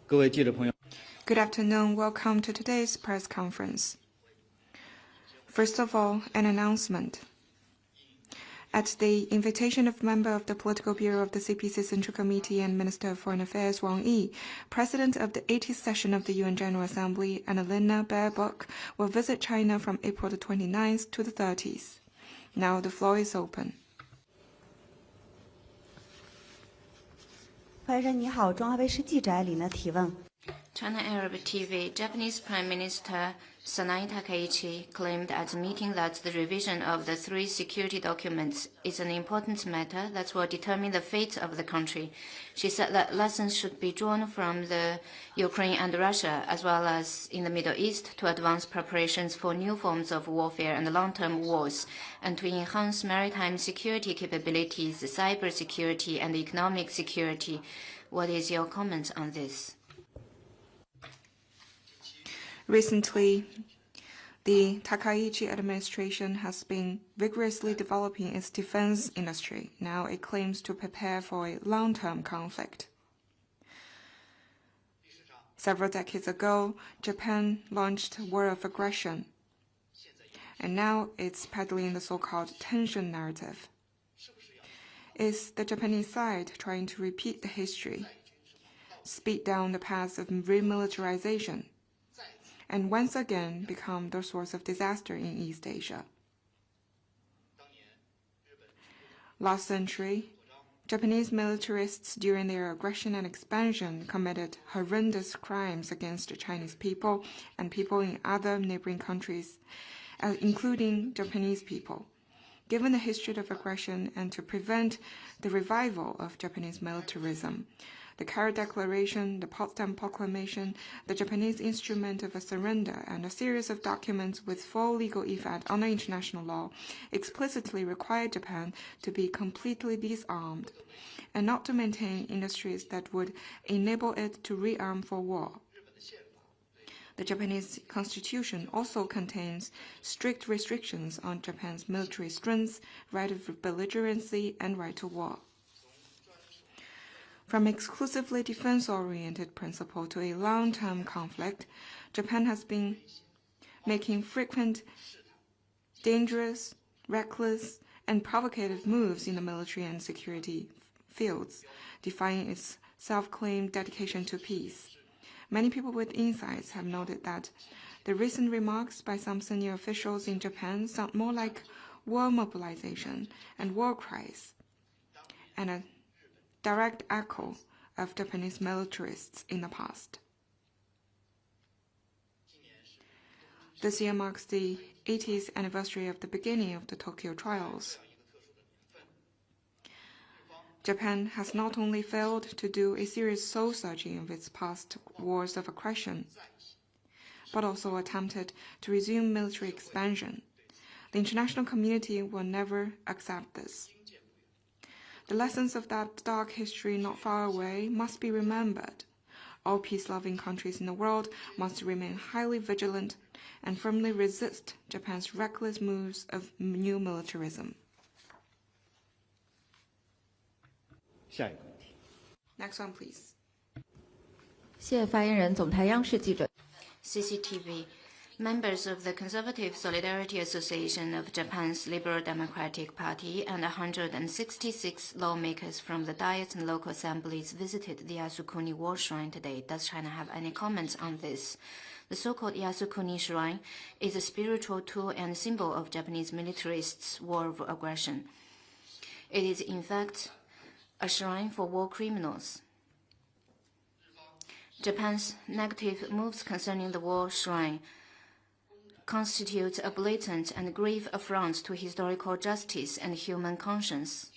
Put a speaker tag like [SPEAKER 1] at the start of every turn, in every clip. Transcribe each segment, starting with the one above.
[SPEAKER 1] Good afternoon. Welcome to today's press conference. First of all, an announcement. At the invitation of member of the Political Bureau of the CPC Central Committee and Minister of Foreign Affairs Wang Yi, President of the 80th session of the UN General Assembly, Annalena Baerbock, will visit China from April the 29th to the 30th. Now the floor is open.
[SPEAKER 2] 发言人你好，中华卫视记者艾琳的提问。
[SPEAKER 3] China Arab TV, Japanese Prime Minister Sanae Takaichi claimed at a meeting that the revision of the three security documents is an important matter that will determine the fate of the country. She said that lessons should be drawn from the Ukraine and Russia, as well as in the Middle East, to advance preparations for new forms of warfare and long-term wars, and to enhance maritime security capabilities, cyber security, and economic security. What is your comment on this?
[SPEAKER 1] Recently, the Takaichi administration has been vigorously developing its defense industry. Now it claims to prepare for a long-term conflict. Several decades ago, Japan launched a war of aggression, and now it's peddling the so-called tension narrative. Is the Japanese side trying to repeat the history, speed down the path of remilitarization, and once again become the source of disaster in East Asia? Last century, Japanese militarists during their aggression and expansion committed horrendous crimes against the Chinese people and people in other neighboring countries, including Japanese people. Given the history of aggression and to prevent the revival of Japanese militarism, the Cairo Declaration, the Potsdam Proclamation, the Japanese Instrument of a Surrender, and a series of documents with full legal effect under international law explicitly require Japan to be completely disarmed and not to maintain industries that would enable it to rearm for war. The Japanese constitution also contains strict restrictions on Japan's military strength, right of belligerency, and right to war. From exclusively defense-oriented principle to a long-term conflict, Japan has been making frequent, dangerous, reckless, and provocative moves in the military and security fields, defying its self-claimed dedication to peace. Many people with insights have noted that the recent remarks by some senior officials in Japan sound more like war mobilization and war cries, and a direct echo of Japanese militarists in the past. This year marks the 80th anniversary of the beginning of the Tokyo trials. Japan has not only failed to do a serious soul-searching of its past wars of aggression, but also attempted to resume military expansion. The international community will never accept this. The lessons of that dark history not far away must be remembered. All peace-loving countries in the world must remain highly vigilant and firmly resist Japan's reckless moves of new militarism. Next one, please.
[SPEAKER 4] 谢谢发言人，总台央视记者。
[SPEAKER 3] CCTV. Members of the Conservative Solidarity Association of Japan's Liberal Democratic Party and 166 lawmakers from the Diet and local assemblies visited the Yasukuni War Shrine today. Does China have any comments on this? The so-called Yasukuni Shrine is a spiritual tool and symbol of Japanese militarists' war of aggression. It is, in fact, a shrine for war criminals. Japan's negative moves concerning the war shrine constitute a blatant and grave affront to historical justice and human conscience,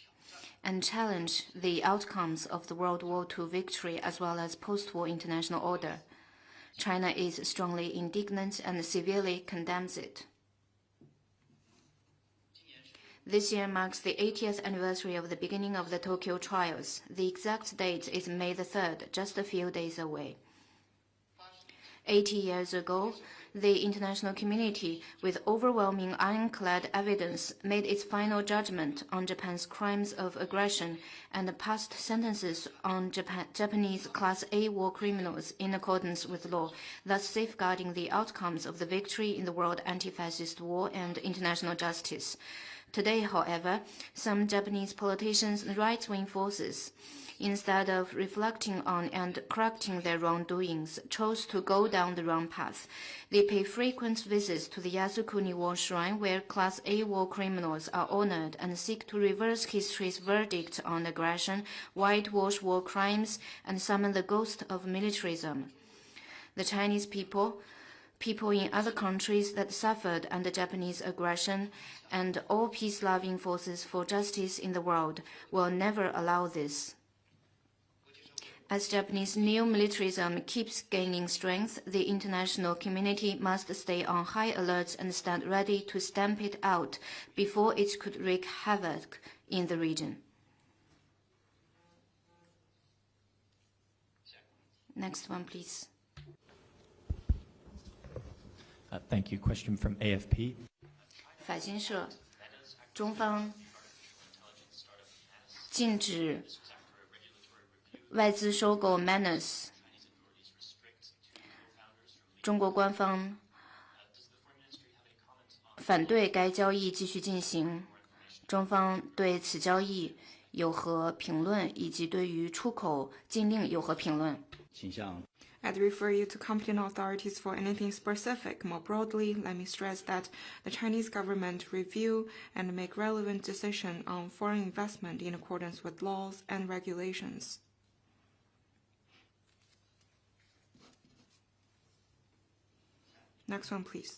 [SPEAKER 3] and challenge the outcomes of the World War II victory as well as post-war international order. China is strongly indignant and severely condemns it. This year marks the 80th anniversary of the beginning of the Tokyo trials. The exact date is May the 3rd, just a few days away. 80 years ago, The international community, with overwhelming ironclad evidence, made its final judgment on Japan's crimes of aggression and passed sentences on Japanese Class A war criminals in accordance with law, thus safeguarding the outcomes of the victory in the World Anti-Fascist War and international justice. Today, however, some Japanese politicians and right-wing forces, instead of reflecting on and correcting their wrongdoings, chose to go down the wrong path. They pay frequent visits to the Yasukuni War Shrine, where Class A war criminals are honored, and seek to reverse history's verdict on aggression, whitewash war crimes, and summon the ghost of militarism. The Chinese people in other countries that suffered under Japanese aggression, and all peace-loving forces for justice in the world will never allow this. As Japanese neo-militarism keeps gaining strength, the international community must stay on high alert and stand ready to stamp it out before it could wreak havoc in the region. Next one, please.
[SPEAKER 5] Thank you. Question from AFP.
[SPEAKER 3] 法新社，中方禁止外资收购 Manus。中国官方反对该交易继续进行。中方对此交易有何评论，以及对于出口禁令有何评论？
[SPEAKER 1] I'd refer you to competent authorities for anything specific. More broadly, let me stress that the Chinese government review and make relevant decisions on foreign investment in accordance with laws and regulations. Next one, please.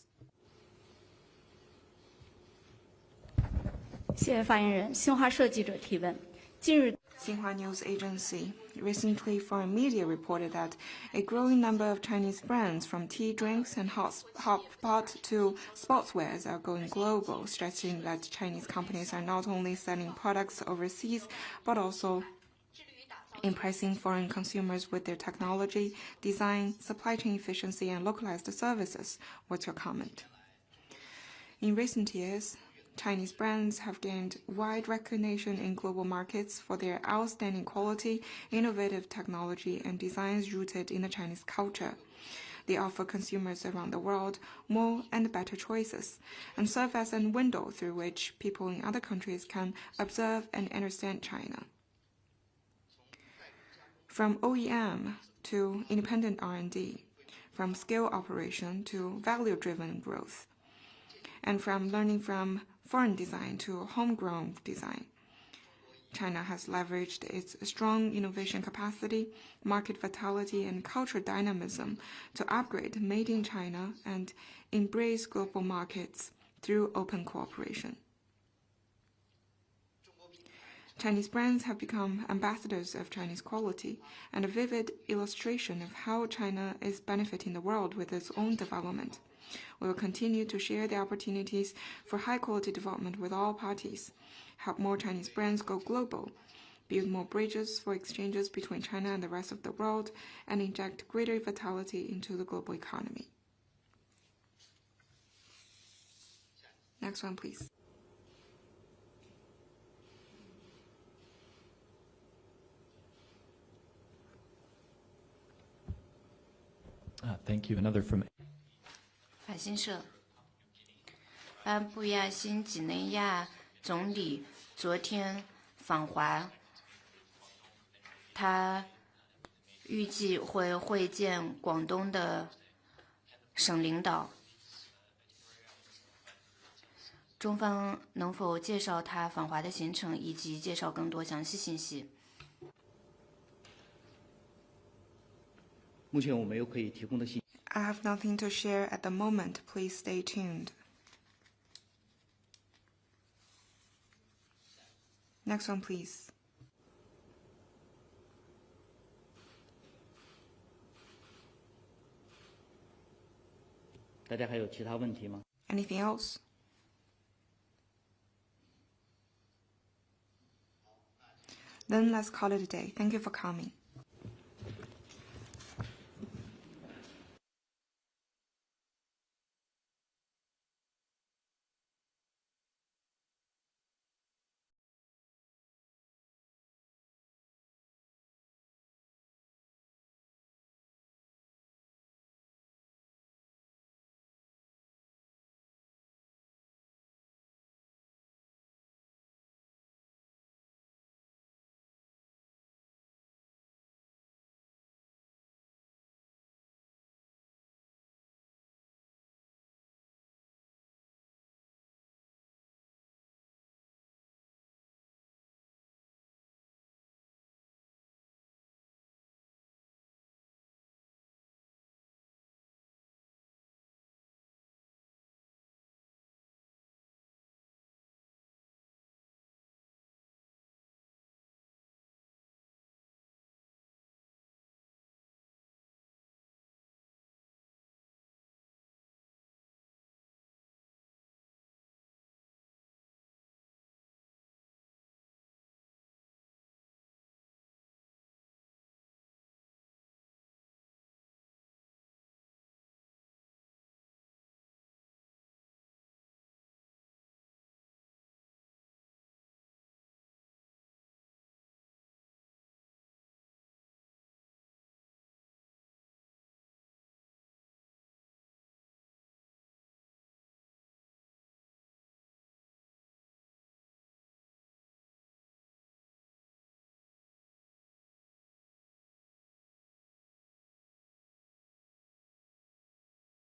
[SPEAKER 6] 谢谢发言人。新华社记者提问：近日。
[SPEAKER 1] Xinhua News Agency. Recently, foreign media reported that a growing number of Chinese brands, from tea drinks and hot pot to sportswears, are going global, stressing that Chinese companies are not only selling products overseas, but also impressing foreign consumers with their technology, design, supply chain efficiency, and localized services. What's your comment? In recent years, Chinese brands have gained wide recognition in global markets for their outstanding quality, innovative technology, and designs rooted in the Chinese culture. They offer consumers around the world more and better choices, and serve as a window through which people in other countries can observe and understand China. From OEM to independent R&D, from scale operation to value-driven growth, and from learning from foreign design to homegrown design, China has leveraged its strong innovation capacity, market vitality, and cultural dynamism to upgrade Made in China and embrace global markets through open cooperation. Chinese brands have become ambassadors of Chinese quality and a vivid illustration of how China is benefiting the world with its own development. We will continue to share the opportunities for high-quality development with all parties, help more Chinese brands go global, build more bridges for exchanges between China and the rest of the world, and inject greater vitality into the global economy. Next one, please.
[SPEAKER 5] Thank you. Another from
[SPEAKER 3] 法新社，班布亚新几内亚总理昨天访华，他预计会会见广东的省领导。中方能否介绍他访华的行程，以及介绍更多详细信息？
[SPEAKER 7] 目前我没有可以提供的信息。
[SPEAKER 1] I have nothing to share at the moment. Please stay tuned. Next one, please.
[SPEAKER 7] 大家还有其他问题吗？
[SPEAKER 1] Anything else? Then let's call it a day. Thank you for coming.